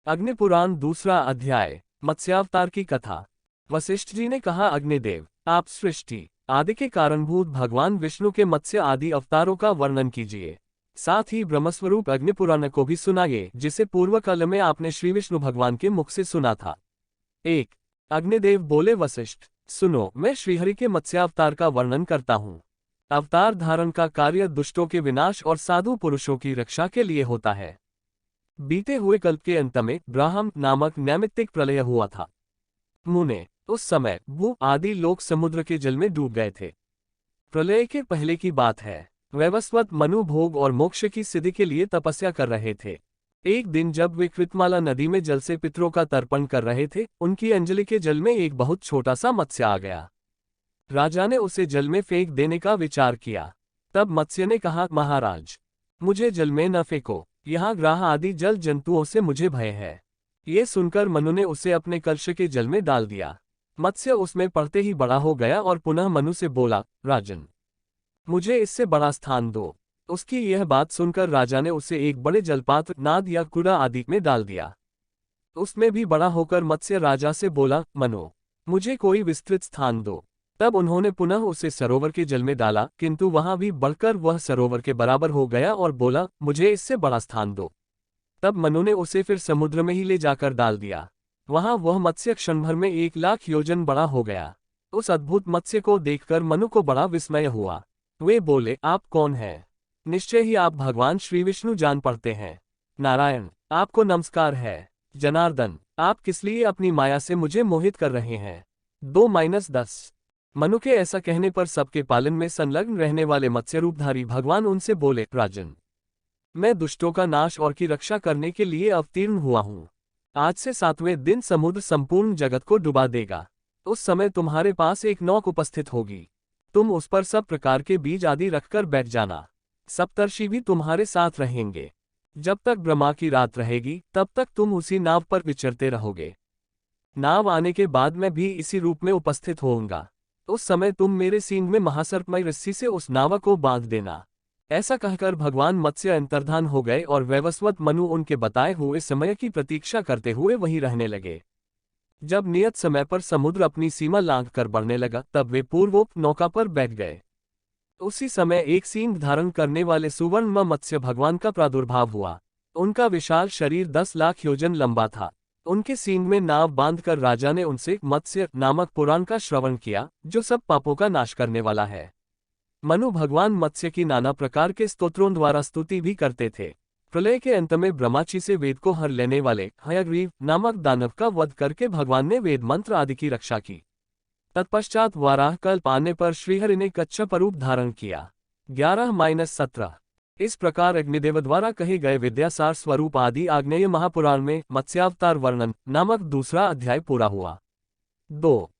अग्निपुराण दूसरा अध्याय। मत्स्यावतार की कथा। वशिष्ठ जी ने कहा, अग्निदेव, आप सृष्टि आदि के कारणभूत भगवान विष्णु के मत्स्य आदि अवतारों का वर्णन कीजिए। साथ ही ब्रह्मस्वरूप अग्निपुराण को भी सुनाइए, जिसे पूर्व काल में आपने श्री विष्णु भगवान के मुख से सुना था। एक। अग्निदेव बोले, वशिष्ठ सुनो, मैं श्रीहरि के मत्स्यावतार का वर्णन करता हूँ। अवतार धारण का कार्य दुष्टों के विनाश और साधु पुरुषों की रक्षा के लिए होता है। बीते हुए कल्प के अंत में ब्राह्म नामक नैमित्तिक प्रलय हुआ था। मुने, उस समय भू आदि लोग समुद्र के जल में डूब गए थे। प्रलय के पहले की बात है। वैवस्वत मनु भोग और मोक्ष की सिद्धि के लिए तपस्या कर रहे थे। एक दिन जब वे कृतमाला नदी में जल से पितरों का तर्पण कर रहे थे, उनकी अंजलि के जल में एक बहुत छोटा सा मत्स्य आ गया। राजा ने उसे जल में फेंक देने का विचार किया। तब मत्स्य ने कहा, महाराज, मुझे जल में न फेंको, यहाँ ग्राह आदि जल जंतुओं से मुझे भय है। ये सुनकर मनु ने उसे अपने कलश के जल में डाल दिया। मत्स्य उसमें पड़ते ही बड़ा हो गया और पुनः मनु से बोला, राजन, मुझे इससे बड़ा स्थान दो। उसकी यह बात सुनकर राजा ने उसे एक बड़े जलपात्र, नाद या कुड़ा आदि में डाल दिया। उसमें भी बड़ा होकर मत्स्य राजा से बोला, मनु, मुझे कोई विस्तृत स्थान दो। तब उन्होंने पुनः उसे सरोवर के जल में डाला, किंतु वहां भी बढ़कर वह सरोवर के बराबर हो गया और बोला, मुझे इससे बड़ा स्थान दो। तब मनु ने उसे फिर समुद्र में ही ले जाकर डाल दिया। वहां वह मत्स्य क्षण भर में 1,00,000 योजन बड़ा हो गया। उस अद्भुत मत्स्य को देखकर मनु को बड़ा विस्मय हुआ। वे बोले, आप कौन हैं? निश्चय ही आप भगवान श्री विष्णु जान पड़ते हैं। नारायण, आपको नमस्कार है। जनार्दन, आप किस लिए अपनी माया से मुझे मोहित कर रहे हैं? 2-10। मनु के ऐसा कहने पर सबके पालन में संलग्न रहने वाले मत्स्य रूपधारी भगवान उनसे बोले, राजन, मैं दुष्टों का नाश और की रक्षा करने के लिए अवतीर्ण हुआ हूँ। आज से 7वें दिन समुद्र संपूर्ण जगत को डुबा देगा। उस समय तुम्हारे पास एक नौक उपस्थित होगी। तुम उस पर सब प्रकार के बीज आदि रखकर बैठ जाना। सप्तर्षि भी तुम्हारे साथ रहेंगे। जब तक ब्रह्मा की रात रहेगी, तब तक तुम उसी नाव पर विचरते रहोगे। नाव आने के बाद मैं भी इसी रूप में उपस्थित होऊंगा। उस समय तुम मेरे सींग में महासर्पमय रस्सी से उस नाव को बांध देना। ऐसा कहकर भगवान मत्स्य अंतर्धान हो गए और वैवस्वत मनु उनके बताए हुए समय की प्रतीक्षा करते हुए वहीं रहने लगे। जब नियत समय पर समुद्र अपनी सीमा लांघ कर बढ़ने लगा, तब वे पूर्वोक्त नौका पर बैठ गए। उसी समय एक सींग धारण करने वाले सुवर्ण मत्स्य भगवान का प्रादुर्भाव हुआ। उनका विशाल शरीर 10,00,000 योजन लंबा था। उनके सींग में नाव बांधकर राजा ने उनसे मत्स्य नामक पुराण का श्रवण किया, जो सब पापों का नाश करने वाला है। मनु भगवान मत्स्य की नाना प्रकार के स्तोत्रों द्वारा स्तुति भी करते थे। प्रलय के अंत में ब्रह्माची से वेद को हर लेने वाले हयग्रीव नामक दानव का वध करके भगवान ने वेद मंत्र आदि की रक्षा की। तत्पश्चात वाराह कल्प आने पर श्रीहरि ने कच्छप रूप धारण किया। 11-17। इस प्रकार अग्निदेव द्वारा कहे गए विद्यासार स्वरूप आदि आग्नेय महापुराण में मत्स्यावतार वर्णन नामक दूसरा अध्याय पूरा हुआ। 2।